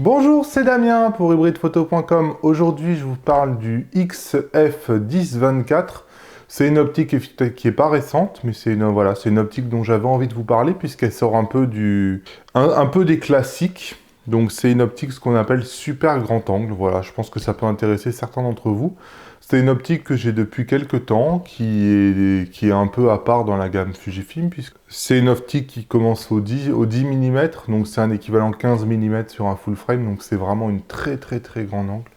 Bonjour, c'est Damien pour hybridephoto.com. Aujourd'hui, je vous parle du XF1024. C'est une optique qui est pas récente, mais c'est une optique dont j'avais envie de vous parler puisqu'elle sort un peu des classiques. Donc c'est une optique ce qu'on appelle super grand angle. Voilà, je pense que ça peut intéresser certains d'entre vous. C'est une optique que j'ai depuis quelques temps, qui est un peu à part dans la gamme Fujifilm, puisque c'est une optique qui commence au 10 mm, donc c'est un équivalent 15 mm sur un full frame, donc c'est vraiment une très grande angle.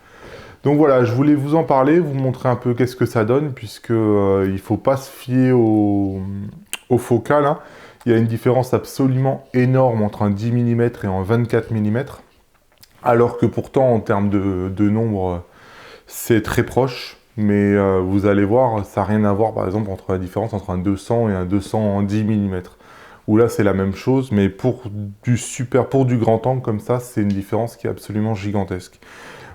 Donc voilà, je voulais vous en parler, vous montrer un peu qu'est-ce que ça donne, puisque il faut pas se fier au focal, hein. Il y a une différence absolument énorme entre un 10 mm et un 24 mm, alors que pourtant en termes de nombre, c'est très proche. Mais vous allez voir, ça n'a rien à voir par exemple entre la différence entre un 200 et un 210 mm. Où là c'est la même chose, mais pour du grand angle comme ça, c'est une différence qui est absolument gigantesque.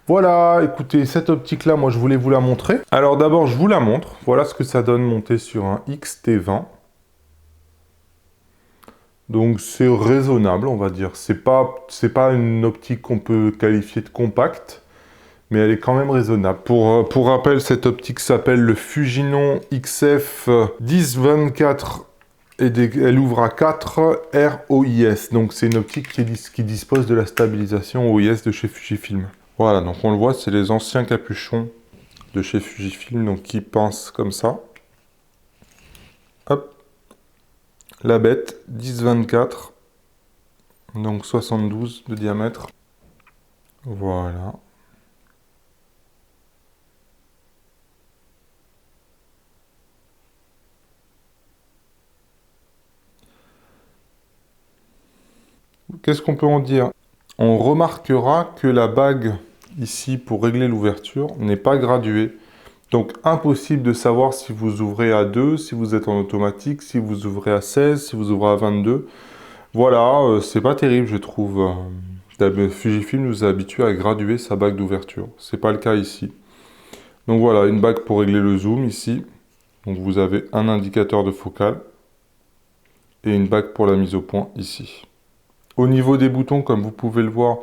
Voilà, écoutez, cette optique-là, moi je voulais vous la montrer. Alors d'abord, je vous la montre. Voilà ce que ça donne monté sur un XT20. Donc c'est raisonnable, on va dire. C'est pas une optique qu'on peut qualifier de compacte, mais elle est quand même raisonnable. Pour rappel, cette optique s'appelle le Fujinon XF 1024 et elle ouvre à 4 ROIS. Donc c'est une optique qui dispose de la stabilisation OIS de chez Fujifilm. Voilà, donc on le voit, c'est les anciens capuchons de chez Fujifilm, donc qui pensent comme ça. Hop. La bête, 10-24, donc 72 de diamètre. Voilà. Qu'est-ce qu'on peut en dire? On remarquera que la bague, ici, pour régler l'ouverture, n'est pas graduée. Donc, impossible de savoir si vous ouvrez à 2, si vous êtes en automatique, si vous ouvrez à 16, si vous ouvrez à 22. Voilà, c'est pas terrible, je trouve. Fujifilm nous a habitués à graduer sa bague d'ouverture. C'est pas le cas ici. Donc voilà, une bague pour régler le zoom ici. Donc vous avez un indicateur de focale et une bague pour la mise au point ici. Au niveau des boutons, comme vous pouvez le voir,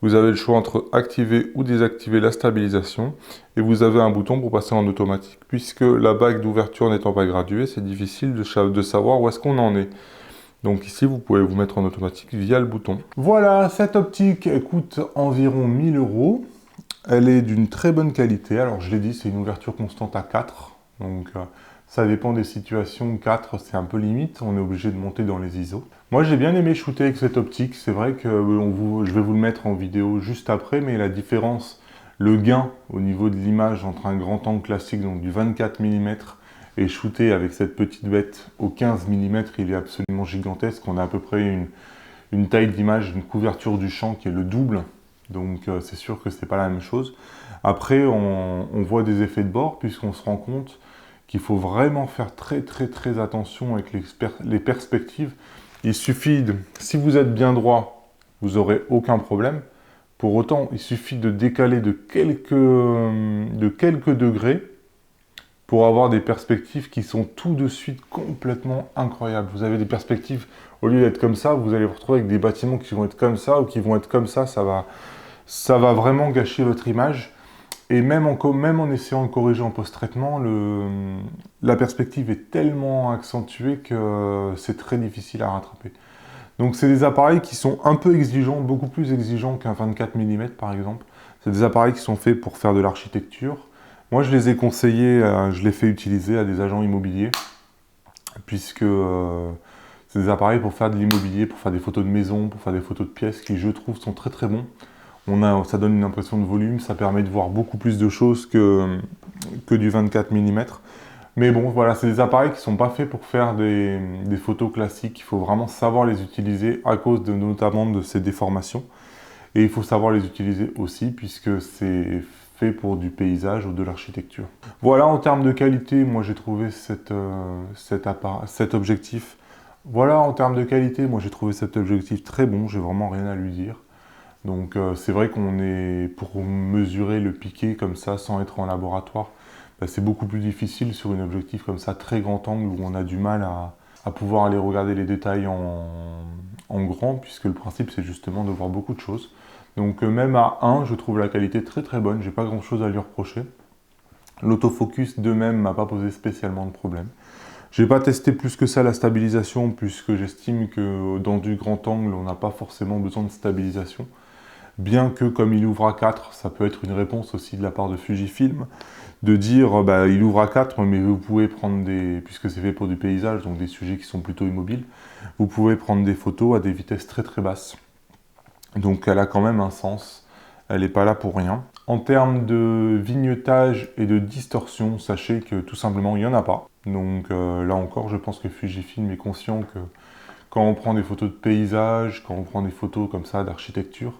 vous avez le choix entre activer ou désactiver la stabilisation et vous avez un bouton pour passer en automatique. Puisque la bague d'ouverture n'étant pas graduée, c'est difficile de savoir où est-ce qu'on en est. Donc ici, vous pouvez vous mettre en automatique via le bouton. Voilà, cette optique coûte environ 1000 €. Elle est d'une très bonne qualité. Alors je l'ai dit, c'est une ouverture constante à 4. Donc ça dépend des situations. 4, c'est un peu limite. On est obligé de monter dans les ISO. Moi, j'ai bien aimé shooter avec cette optique. C'est vrai que je vais vous le mettre en vidéo juste après, mais la différence, le gain au niveau de l'image entre un grand angle classique, donc du 24 mm, et shooter avec cette petite bête au 15 mm, il est absolument gigantesque. On a à peu près une taille d'image, une couverture du champ qui est le double. Donc c'est sûr que c'est pas la même chose. Après, on voit des effets de bord puisqu'on se rend compte qu'il faut vraiment faire très attention avec les perspectives. Il suffit si vous êtes bien droit, vous n'aurez aucun problème. Pour autant, il suffit de décaler de quelques degrés pour avoir des perspectives qui sont tout de suite complètement incroyables. Vous avez des perspectives, au lieu d'être comme ça, vous allez vous retrouver avec des bâtiments qui vont être comme ça ou qui vont être comme ça va vraiment gâcher votre image. Et même en essayant de corriger en post-traitement, la perspective est tellement accentuée que c'est très difficile à rattraper. Donc c'est des appareils qui sont un peu exigeants, beaucoup plus exigeants qu'un 24 mm par exemple. C'est des appareils qui sont faits pour faire de l'architecture. Moi je les ai conseillés, je les fais utiliser à des agents immobiliers, puisque c'est des appareils pour faire de l'immobilier, pour faire des photos de maison, pour faire des photos de pièces qui je trouve sont très bons. Ça donne une impression de volume, ça permet de voir beaucoup plus de choses que du 24 mm. Mais bon, voilà, c'est des appareils qui ne sont pas faits pour faire des photos classiques. Il faut vraiment savoir les utiliser à cause notamment de ces déformations. Et il faut savoir les utiliser aussi puisque c'est fait pour du paysage ou de l'architecture. Voilà, en termes de qualité, moi j'ai trouvé cet objectif. Voilà, en termes de qualité, moi j'ai trouvé cet objectif très bon, j'ai vraiment rien à lui dire. Donc c'est vrai pour mesurer le piqué comme ça sans être en laboratoire, c'est beaucoup plus difficile sur un objectif comme ça, très grand angle, où on a du mal à pouvoir aller regarder les détails en grand, puisque le principe c'est justement de voir beaucoup de choses. Donc même à 1, je trouve la qualité très très bonne, j'ai pas grand chose à lui reprocher. L'autofocus de même m'a pas posé spécialement de problème. J'ai pas testé plus que ça la stabilisation, puisque j'estime que dans du grand angle, on n'a pas forcément besoin de stabilisation. Bien que comme il ouvre à 4, ça peut être une réponse aussi de la part de Fujifilm, de dire bah, il ouvre à 4, mais vous pouvez prendre des, puisque c'est fait pour du paysage, donc des sujets qui sont plutôt immobiles, vous pouvez prendre des photos à des vitesses très très basses. Donc elle a quand même un sens, elle n'est pas là pour rien. En termes de vignettage et de distorsion, sachez que tout simplement il n'y en a pas. Donc là encore, je pense que Fujifilm est conscient que quand on prend des photos de paysage, quand on prend des photos comme ça d'architecture,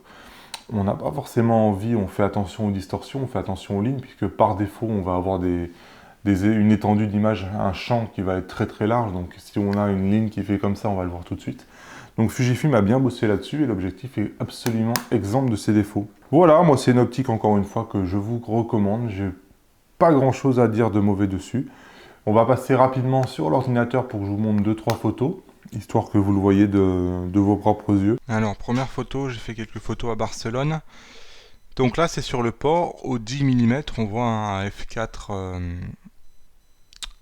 on n'a pas forcément envie, on fait attention aux distorsions, on fait attention aux lignes, puisque par défaut, on va avoir une étendue d'image, un champ qui va être très très large, donc si on a une ligne qui fait comme ça, on va le voir tout de suite. Donc Fujifilm a bien bossé là-dessus, et l'objectif est absolument exempt de ses défauts. Voilà, moi c'est une optique, encore une fois, que je vous recommande, j'ai pas grand-chose à dire de mauvais dessus. On va passer rapidement sur l'ordinateur pour que je vous montre 2-3 photos, histoire que vous le voyez de vos propres yeux. Alors, première photo, j'ai fait quelques photos à Barcelone. Donc là, c'est sur le port, au 10 mm, on voit un f4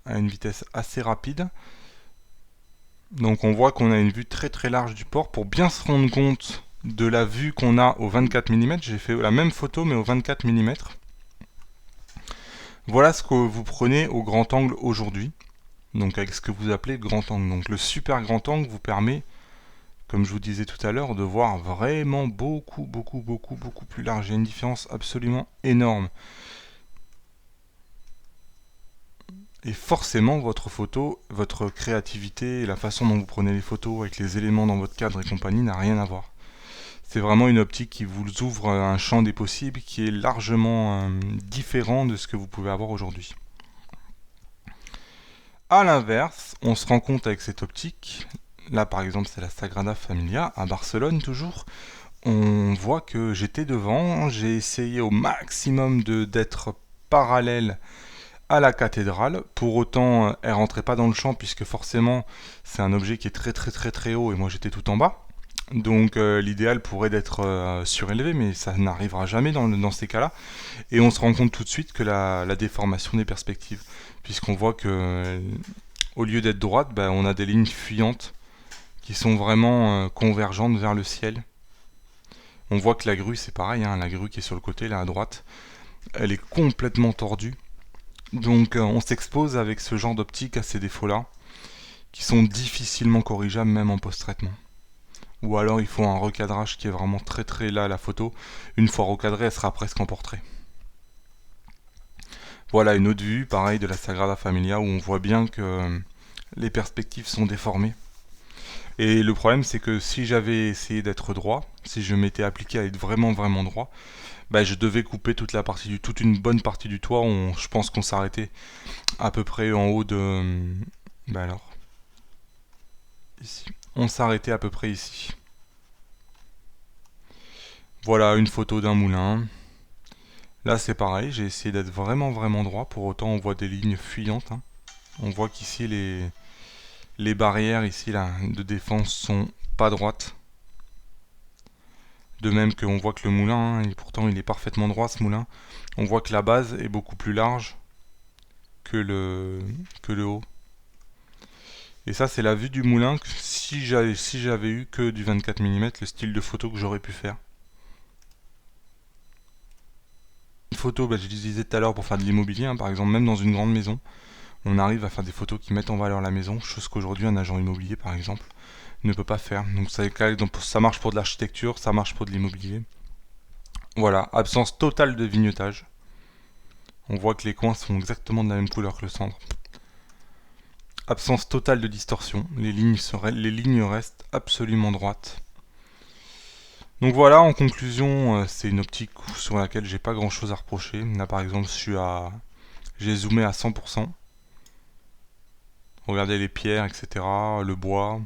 à une vitesse assez rapide. Donc on voit qu'on a une vue très très large du port. Pour bien se rendre compte de la vue qu'on a au 24 mm, j'ai fait la même photo mais au 24 mm. Voilà ce que vous prenez au grand angle aujourd'hui. Donc avec ce que vous appelez grand angle. Donc le super grand angle vous permet, comme je vous disais tout à l'heure, de voir vraiment beaucoup plus large. Il y a une différence absolument énorme. Et forcément, votre photo, votre créativité, la façon dont vous prenez les photos avec les éléments dans votre cadre et compagnie n'a rien à voir. C'est vraiment une optique qui vous ouvre un champ des possibles qui est largement différent de ce que vous pouvez avoir aujourd'hui. A l'inverse, on se rend compte avec cette optique, là par exemple c'est la Sagrada Familia, à Barcelone toujours, on voit que j'étais devant, j'ai essayé au maximum d'être parallèle à la cathédrale. Pour autant, elle rentrait pas dans le champ puisque forcément c'est un objet qui est très haut et moi j'étais tout en bas. Donc l'idéal pourrait d'être surélevé, mais ça n'arrivera jamais dans ces cas-là. Et on se rend compte tout de suite que la déformation des perspectives, puisqu'on voit que au lieu d'être droite, on a des lignes fuyantes qui sont vraiment convergentes vers le ciel. On voit que la grue c'est pareil, hein, la grue qui est sur le côté là à droite, elle est complètement tordue. Donc on s'expose avec ce genre d'optique à ces défauts-là, qui sont difficilement corrigeables même en post-traitement. Ou alors il faut un recadrage qui est vraiment très là la photo. Une fois recadrée, elle sera presque en portrait. Voilà une autre vue, pareil, de la Sagrada Familia, où on voit bien que les perspectives sont déformées. Et le problème, c'est que si j'avais essayé d'être droit, si je m'étais appliqué à être vraiment droit, je devais couper toute une bonne partie du toit. Je pense qu'on s'arrêtait à peu près en haut de... ici. On s'arrêtait à peu près ici. Voilà une photo d'un moulin. Là c'est pareil, j'ai essayé d'être vraiment droit. Pour autant on voit des lignes fuyantes. Hein. On voit qu'ici les barrières ici là, de défense sont pas droites. De même qu'on voit que le moulin, et pourtant il est parfaitement droit ce moulin, on voit que la base est beaucoup plus large que le haut. Et ça c'est la vue du moulin, si j'avais eu que du 24 mm, le style de photo que j'aurais pu faire. Une photo, je disais tout à l'heure pour faire de l'immobilier, hein, par exemple même dans une grande maison, on arrive à faire des photos qui mettent en valeur la maison, chose qu'aujourd'hui un agent immobilier par exemple ne peut pas faire. Donc ça marche pour de l'architecture, ça marche pour de l'immobilier. Voilà, absence totale de vignettage. On voit que les coins sont exactement de la même couleur que le centre. Absence totale de distorsion, les lignes restent absolument droites. Donc voilà, en conclusion, c'est une optique sur laquelle j'ai pas grand chose à reprocher. Là par exemple, j'ai zoomé à 100%. Regardez les pierres, etc., le bois,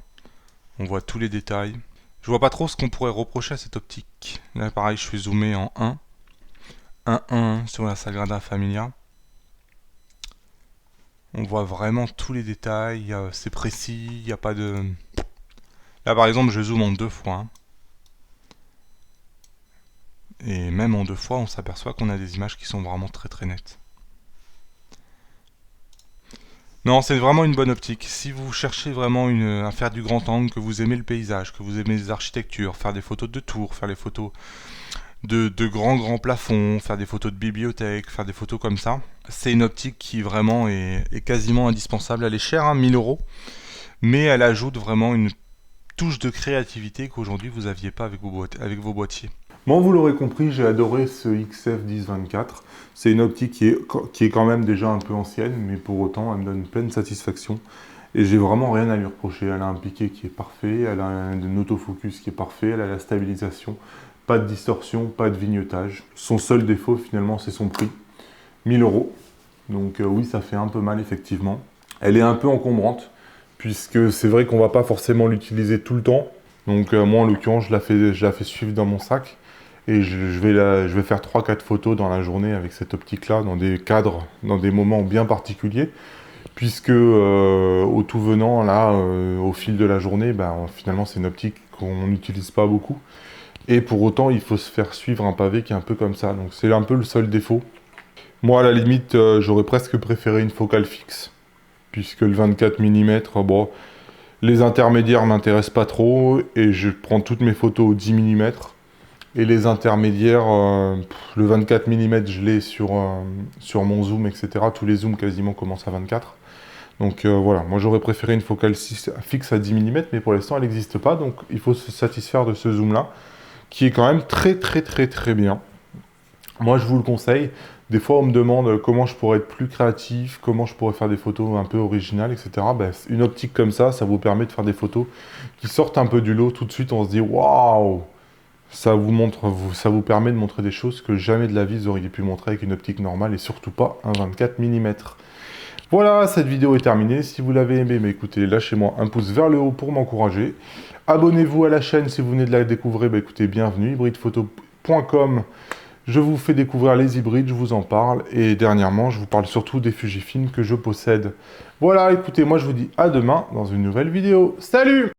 on voit tous les détails. Je vois pas trop ce qu'on pourrait reprocher à cette optique. Là pareil, je suis zoomé en 1. 1 sur la Sagrada Familia. On voit vraiment tous les détails, c'est précis, il n'y a pas de... Là par exemple, je zoome en 2 fois. Hein. Et même en 2 fois, on s'aperçoit qu'on a des images qui sont vraiment très très nettes. Non, c'est vraiment une bonne optique. Si vous cherchez vraiment à faire du grand angle, que vous aimez le paysage, que vous aimez les architectures, faire des photos de tours, faire des photos de grands plafonds, faire des photos de bibliothèques, faire des photos comme ça, c'est une optique qui vraiment est quasiment indispensable. Elle est chère, hein, 1000 euros, mais elle ajoute vraiment une touche de créativité qu'aujourd'hui vous n'aviez pas avec vos boîtiers. Bon, vous l'aurez compris, j'ai adoré ce XF10-24. C'est une optique qui est quand même déjà un peu ancienne, mais pour autant, elle me donne pleine satisfaction. Et j'ai vraiment rien à lui reprocher. Elle a un piqué qui est parfait, elle a un autofocus qui est parfait, elle a la stabilisation, pas de distorsion, pas de vignettage. Son seul défaut, finalement, c'est son prix. 1000 euros. Donc oui, ça fait un peu mal, effectivement. Elle est un peu encombrante, puisque c'est vrai qu'on va pas forcément l'utiliser tout le temps. Donc moi, en l'occurrence, je la fais suivre dans mon sac. Et je vais faire 3-4 photos dans la journée avec cette optique-là, dans des cadres, dans des moments bien particuliers. Puisque au tout venant, là, au fil de la journée, finalement, c'est une optique qu'on n'utilise pas beaucoup. Et pour autant, il faut se faire suivre un pavé qui est un peu comme ça. Donc c'est un peu le seul défaut. Moi, à la limite, j'aurais presque préféré une focale fixe. Puisque le 24 mm, bon, les intermédiaires m'intéressent pas trop. Et je prends toutes mes photos au 10 mm. Et les intermédiaires, le 24 mm, je l'ai sur mon zoom, etc. Tous les zooms quasiment commencent à 24. Donc voilà, moi j'aurais préféré une focale fixe à 10 mm, mais pour l'instant elle n'existe pas, donc il faut se satisfaire de ce zoom-là, qui est quand même très bien. Moi je vous le conseille. Des fois on me demande comment je pourrais être plus créatif, comment je pourrais faire des photos un peu originales, etc. Une optique comme ça vous permet de faire des photos qui sortent un peu du lot. Tout de suite on se dit waouh! Ça vous permet de montrer des choses que jamais de la vie vous auriez pu montrer avec une optique normale et surtout pas un 24 mm. Voilà, cette vidéo est terminée. Si vous l'avez aimé, écoutez, lâchez-moi un pouce vers le haut pour m'encourager. Abonnez-vous à la chaîne si vous venez de la découvrir. Écoutez, bienvenue, hybridephoto.com. Je vous fais découvrir les hybrides, je vous en parle. Et dernièrement, je vous parle surtout des Fujifilm que je possède. Voilà, écoutez, moi je vous dis à demain dans une nouvelle vidéo. Salut!